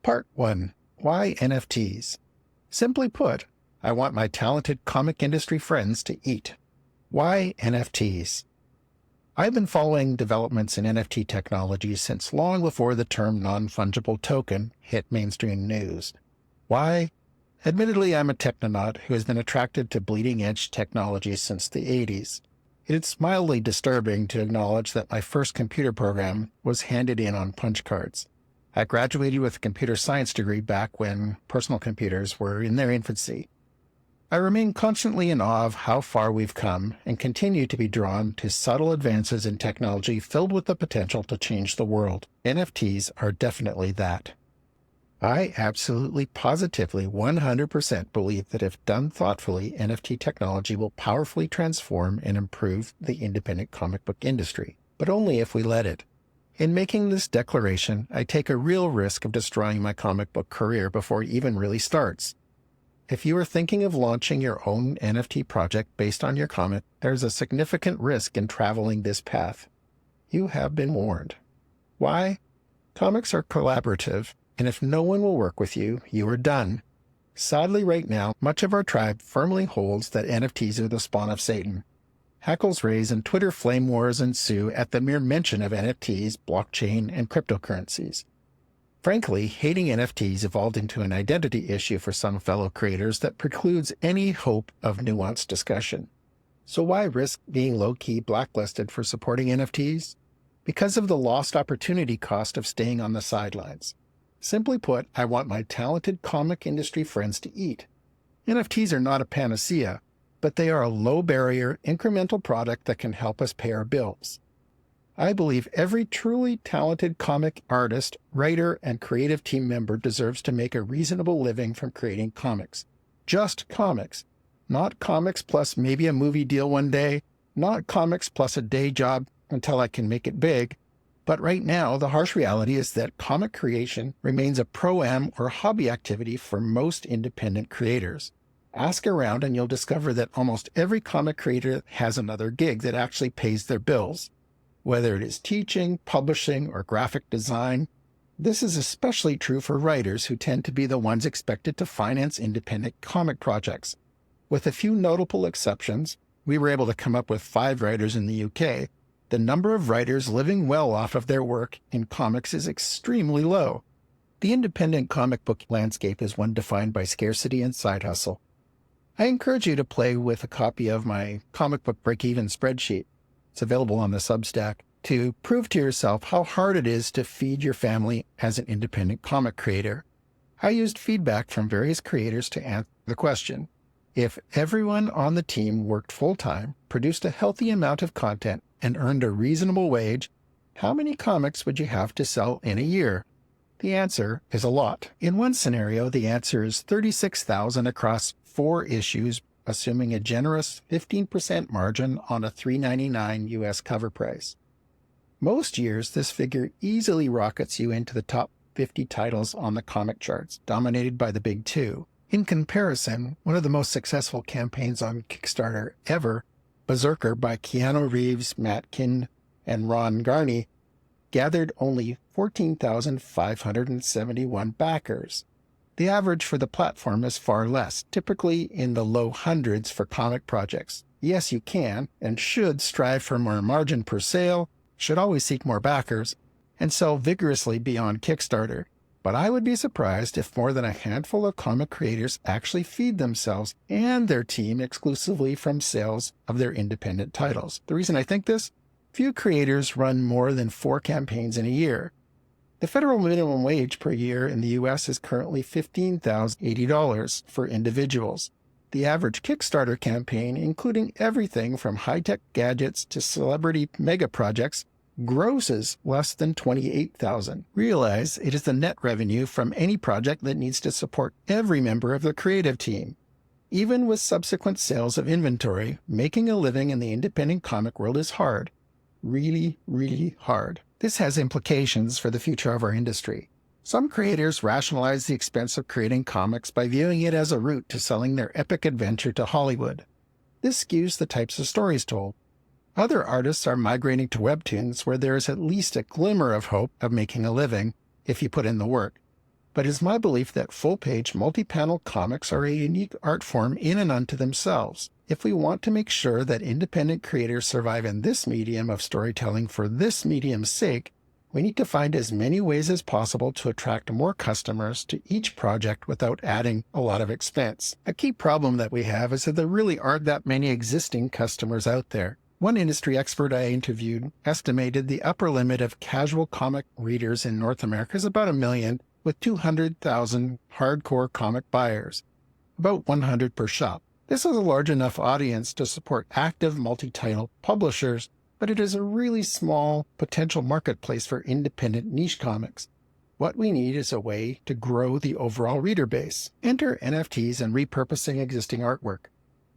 Part 1. Why NFTs? Simply put, I want my talented comic industry friends to eat. Why NFTs? I've been following developments in NFT technology since long before the term non-fungible token hit mainstream news. Why? Admittedly, I'm a technonaut who has been attracted to bleeding-edge technology since the 80s. It's mildly disturbing to acknowledge that my first computer program was handed in on punch cards. I graduated with a computer science degree back when personal computers were in their infancy. I remain constantly in awe of how far we've come and continue to be drawn to subtle advances in technology filled with the potential to change the world. NFTs are definitely that. I absolutely, positively, 100% believe that if done thoughtfully, NFT technology will powerfully transform and improve the independent comic book industry, but only if we let it. In making this declaration, I take a real risk of destroying my comic book career before it even really starts. If you are thinking of launching your own NFT project based on your comic, there's a significant risk in traveling this path. You have been warned. Why? Comics are collaborative, and if no one will work with you, you are done. Sadly, right now, much of our tribe firmly holds that NFTs are the spawn of Satan. Hackles raise and Twitter flame wars ensue at the mere mention of NFTs, blockchain, and cryptocurrencies. Frankly, hating NFTs evolved into an identity issue for some fellow creators that precludes any hope of nuanced discussion. So why risk being low-key blacklisted for supporting NFTs? Because of the lost opportunity cost of staying on the sidelines. Simply put, I want my talented comic industry friends to eat. NFTs are not a panacea, but they are a low-barrier, incremental product that can help us pay our bills. I believe every truly talented comic artist, writer, and creative team member deserves to make a reasonable living from creating comics. Just comics. Not comics plus maybe a movie deal one day, not comics plus a day job until I can make it big. But right now, the harsh reality is that comic creation remains a pro-am or hobby activity for most independent creators. Ask around and you'll discover that almost every comic creator has another gig that actually pays their bills. Whether it is teaching, publishing, or graphic design, this is especially true for writers who tend to be the ones expected to finance independent comic projects. With a few notable exceptions, we were able to come up with 5 writers in the UK. The number of writers living well off of their work in comics is extremely low. The independent comic book landscape is one defined by scarcity and side hustle. I encourage you to play with a copy of my comic book break-even spreadsheet. It's available on the Substack to prove to yourself how hard it is to feed your family as an independent comic creator. I used feedback from various creators to answer the question. If everyone on the team worked full-time, produced a healthy amount of content, and earned a reasonable wage, how many comics would you have to sell in a year? The answer is a lot. In one scenario, the answer is 36,000 across 4 issues, assuming a generous 15% margin on a $3.99 US cover price. Most years, this figure easily rockets you into the top 50 titles on the comic charts, dominated by the big 2. In comparison, one of the most successful campaigns on Kickstarter ever, Berserker by Keanu Reeves, Matt Kinn, and Ron Garney, gathered only 14,571 backers. The average for the platform is far less, typically in the low hundreds for comic projects. Yes, you can and should strive for more margin per sale, should always seek more backers, and sell vigorously beyond Kickstarter. But I would be surprised if more than a handful of comic creators actually feed themselves and their team exclusively from sales of their independent titles. The reason I think this? Few creators run more than 4 campaigns in a year. The federal minimum wage per year in the U.S. is currently $15,080 for individuals. The average Kickstarter campaign, including everything from high-tech gadgets to celebrity mega projects, grosses less than $28,000. Realize it is the net revenue from any project that needs to support every member of the creative team. Even with subsequent sales of inventory, making a living in the independent comic world is hard. Really, really hard. This has implications for the future of our industry. Some creators rationalize the expense of creating comics by viewing it as a route to selling their epic adventure to Hollywood. This skews the types of stories told. Other artists are migrating to webtoons where there is at least a glimmer of hope of making a living if you put in the work. but it's my belief that full-page multi-panel comics are a unique art form in and unto themselves. If we want to make sure that independent creators survive in this medium of storytelling for this medium's sake, we need to find as many ways as possible to attract more customers to each project without adding a lot of expense. A key problem that we have is that there really aren't that many existing customers out there. One industry expert I interviewed estimated the upper limit of casual comic readers in North America is about 1 million, with 200,000 hardcore comic buyers, about 100 per shop. This is a large enough audience to support active multi-title publishers, but it is a really small potential marketplace for independent niche comics. What we need is a way to grow the overall reader base. Enter NFTs and repurposing existing artwork.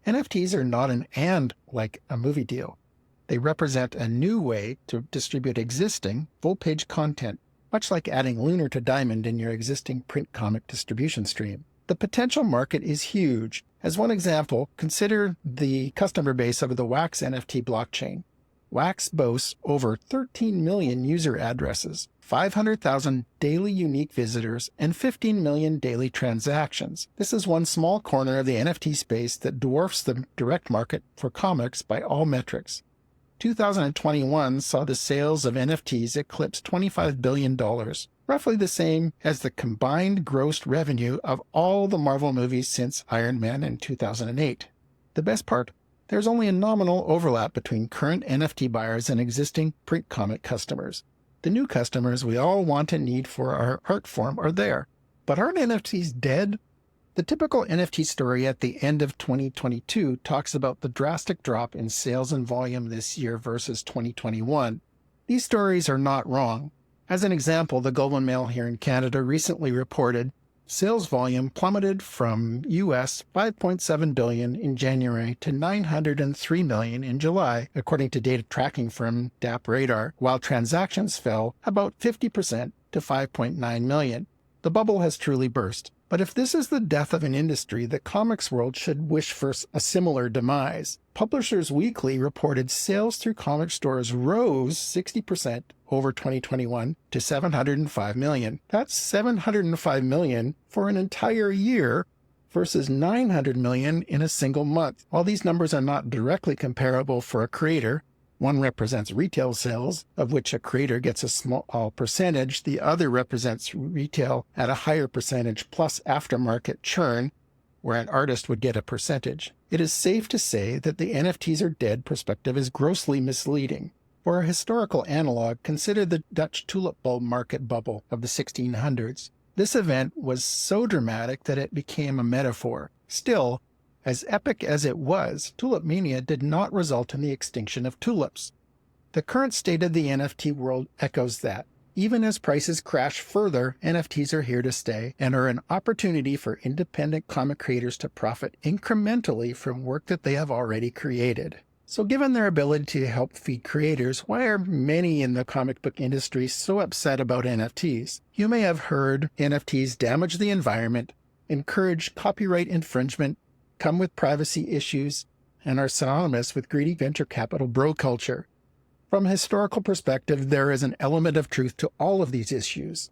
NFTs are not an and like a movie deal. They represent a new way to distribute existing full-page content, much like adding lunar to diamond in your existing print comic distribution stream. The potential market is huge. As one example, consider the customer base of the Wax NFT blockchain. Wax boasts over 13 million user addresses, 500,000 daily unique visitors, and 15 million daily transactions. This is one small corner of the NFT space that dwarfs the direct market for comics by all metrics. 2021 saw the sales of NFTs eclipse $25 billion, roughly the same as the combined gross revenue of all the Marvel movies since Iron Man in 2008. The best part? There's only a nominal overlap between current NFT buyers and existing print comic customers. The new customers we all want and need for our art form are there. But aren't NFTs dead? The typical NFT story at the end of 2022 talks about the drastic drop in sales and volume this year versus 2021. These stories are not wrong. As an example, the Globe and Mail here in Canada recently reported sales volume plummeted from US $5.7 billion in January to $903 million in July, according to data tracking firm DAP Radar, while transactions fell about 50% to 5.9 million. The bubble has truly burst. But if this is the death of an industry, the comics world should wish for a similar demise. Publishers Weekly reported sales through comic stores rose 60% over 2021 to 705 million. That's 705 million for an entire year versus 900 million in a single month. While these numbers are not directly comparable for a creator, one represents retail sales, of which a creator gets a small percentage. The other represents retail at a higher percentage plus aftermarket churn, where an artist would get a percentage. It is safe to say that the NFTs are dead perspective is grossly misleading. For a historical analog, consider the Dutch tulip bulb market bubble of the 1600s. This event was so dramatic that it became a metaphor. Still, as epic as it was, tulip mania did not result in the extinction of tulips. The current state of the NFT world echoes that. Even as prices crash further, NFTs are here to stay and are an opportunity for independent comic creators to profit incrementally from work that they have already created. So given their ability to help feed creators, why are many in the comic book industry so upset about NFTs? You may have heard NFTs damage the environment, encourage copyright infringement, come with privacy issues, and are synonymous with greedy venture capital bro culture. From a historical perspective, there is an element of truth to all of these issues.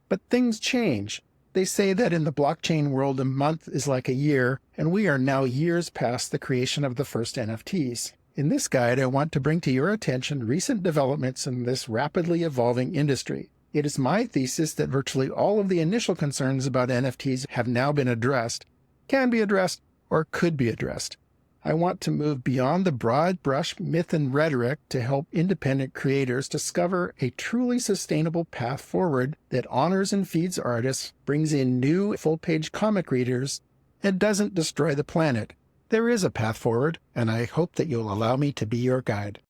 But things change. They say that in the blockchain world, a month is like a year, and we are now years past the creation of the first NFTs. In this guide, I want to bring to your attention recent developments in this rapidly evolving industry. It is my thesis that virtually all of the initial concerns about NFTs have now been addressed, can be addressed, or could be addressed. I want to move beyond the broad brush myth and rhetoric to help independent creators discover a truly sustainable path forward that honors and feeds artists, brings in new full-page comic readers, and doesn't destroy the planet. There is a path forward, and I hope that you'll allow me to be your guide.